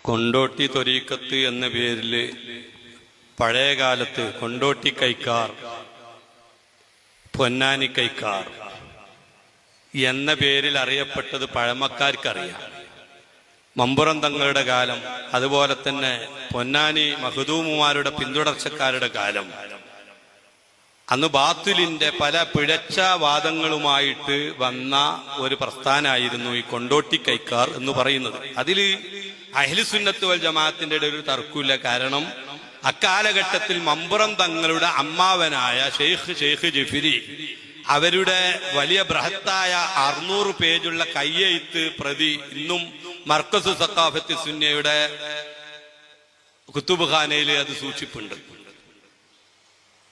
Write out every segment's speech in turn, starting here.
കൊണ്ടോട്ടി ത്വരീഖത്ത് എന്ന പേരിൽ പഴയകാലത്ത് കൊണ്ടോട്ടി കൈക്കാർ, പൊന്നാനി കൈക്കാർ എന്ന പേരിൽ അറിയപ്പെട്ടത് പഴമക്കാർക്കറിയാം. മമ്പുറം തങ്ങളുടെ കാലം, അതുപോലെ തന്നെ പൊന്നാനി മഖ്ദൂമുമാരുടെ പിന്തുടർച്ചക്കാരുടെ കാലം, അന്ന് ബാത്തുലിന്റെ പല പിഴച്ച വാദങ്ങളുമായിട്ട് വന്ന ഒരു പ്രസ്ഥാനമായിരുന്നു ഈ കൊണ്ടോട്ടി കൈക്കാർ എന്ന് പറയുന്നത്. അതിൽ അഹ്ലുസുന്നത്ത് വൽ ജമാഅത്തിന്റെ ഒരു തർക്കമില്ല. കാരണം അക്കാലഘട്ടത്തിൽ മമ്പുറം തങ്ങളുടെ അമ്മാവനായ ഷെയ്ഖ് ജിഫിരി അവരുടെ വലിയ ബൃഹത്തായ 600 പേജുള്ള കയ്യെഴുത്ത് പ്രതി ഇന്നും മർക്കസു സഖാഫത്തി സുന്നയുടെ കുത്തുബ് ഖാനയിൽ അത് സൂക്ഷിപ്പുണ്ട്.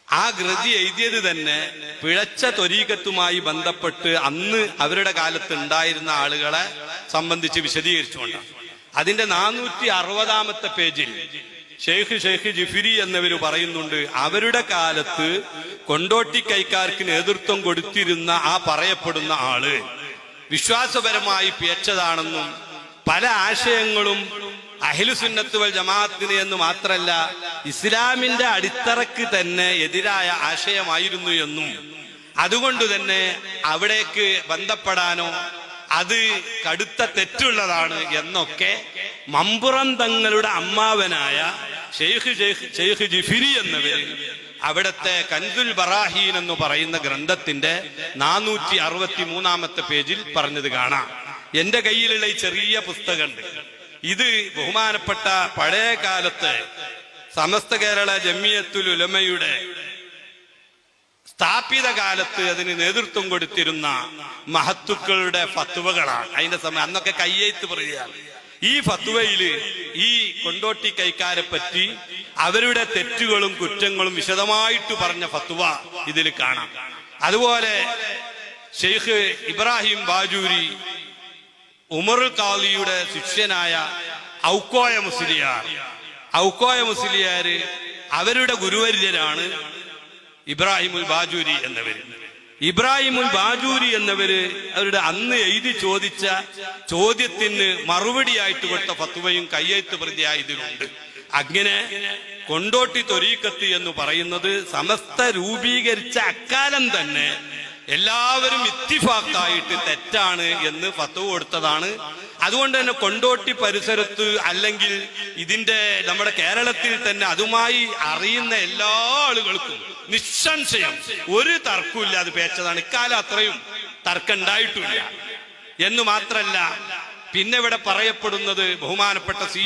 ആ കൃതി എഴുതിയത് തന്നെ പിഴച്ച ത്വരീഖത്തുമായി ബന്ധപ്പെട്ട് അന്ന് അവരുടെ കാലത്ത് ഉണ്ടായിരുന്ന ആളുകളെ സംബന്ധിച്ച് വിശദീകരിച്ചുകൊണ്ടാണ്. അതിന്റെ 460-ാമത്തെ പേജിൽ ഷെയ്ഖ് ജിഫിരി എന്നിവർ പറയുന്നുണ്ട്, അവരുടെ കാലത്ത് കൊണ്ടോട്ടി കൈക്കാർക്ക് നേതൃത്വം കൊടുത്തിരുന്ന ആ പറയപ്പെടുന്ന ആള് വിശ്വാസപരമായി പിഴച്ചതാണെന്നും പല ആശയങ്ങളും അഹ്ലുസുന്നത്ത് വൽ ജമാഅത്തിന് എന്ന് മാത്രമല്ല ഇസ്ലാമിന്റെ അടിത്തറക്ക് തന്നെ എതിരായ ആശയമായിരുന്നു എന്നും അതുകൊണ്ട് തന്നെ അവിടേക്ക് ബന്ധപ്പെടാനോ അത് കടുത്ത തെറ്റുള്ളതാണ് എന്നൊക്കെ മമ്പുറം തങ്ങളുടെ അമ്മാവനായ ഷെയ്ഖ് ജിഫിരി എന്നവര് അവിടത്തെ കൻസുൽ ബറാഹീൻ എന്ന് പറയുന്ന ഗ്രന്ഥത്തിന്റെ 463-ാമത്തെ പേജിൽ പറഞ്ഞത് കാണാം. എന്റെ കയ്യിലുള്ള ഈ ചെറിയ പുസ്തകമുണ്ട്. ഇത് ബഹുമാനപ്പെട്ട പഴയ കാലത്ത് സമസ്ത കേരള ജമിയത്തുൽ ഉലമയുടെ സ്ഥാപിത കാലത്ത് അതിന് നേതൃത്വം കൊടുത്തിരുന്ന മഹത്തുക്കളുടെ ഫത്വകളാണ്. അതിന്റെ സമയം അന്നൊക്കെ കയ്യെഴുത്ത് പറയുകയാണ്. ഈ ഫത്വയില് ഈ കൊണ്ടോട്ടി കൈക്കാരെ പറ്റി അവരുടെ തെറ്റുകളും കുറ്റങ്ങളും വിശദമായിട്ട് പറഞ്ഞ ഫത്വ ഇതിൽ കാണാം. അതുപോലെ ഷെയ്ഖ് ഇബ്രാഹിം ബാജൂരി ഉമറുൽ ഖാദിയുടെ ശിഷ്യനായ ഔക്കോയ മുസ്ലിയാര് അവരുടെ ഗുരുവര്യരാണ് ഇബ്രാഹിമുൽ ബാജൂരി എന്നവര്. ഇബ്രാഹിമുൽ ബാജൂരി എന്നവര് അവരുടെ അന്ന് എഴുതി ചോദിച്ച ചോദ്യത്തിന് മറുപടിയായിട്ട് കൊടുത്ത ഫത്വയും കയ്യെഴുത്ത് പ്രതിയായി ഇതിലുണ്ട്. അങ്ങനെ കൊണ്ടോട്ടി ത്വരീഖത്ത് എന്ന് പറയുന്നത് സമസ്ത രൂപീകരിച്ച അക്കാലം തന്നെ എല്ലാവരും ഇത്തിഫാക്കായിട്ട് തെറ്റാണ് എന്ന് ഫത്വ കൊടുത്തതാണ്. അതുകൊണ്ട് തന്നെ കൊണ്ടോട്ടി പരിസരത്ത് അല്ലെങ്കിൽ ഇതിന്റെ നമ്മുടെ കേരളത്തിൽ തന്നെ അതുമായി അറിയുന്ന എല്ലാ ആളുകൾക്കും നിസ്സംശയം ഒരു തർക്കമില്ല അത് പേച്ചതാണ്. ഇക്കാലം അത്രയും തർക്കം ഉണ്ടായിട്ടില്ല എന്ന് മാത്രല്ല, പിന്നെ ഇവിടെ പറയപ്പെടുന്നത് ബഹുമാനപ്പെട്ട സി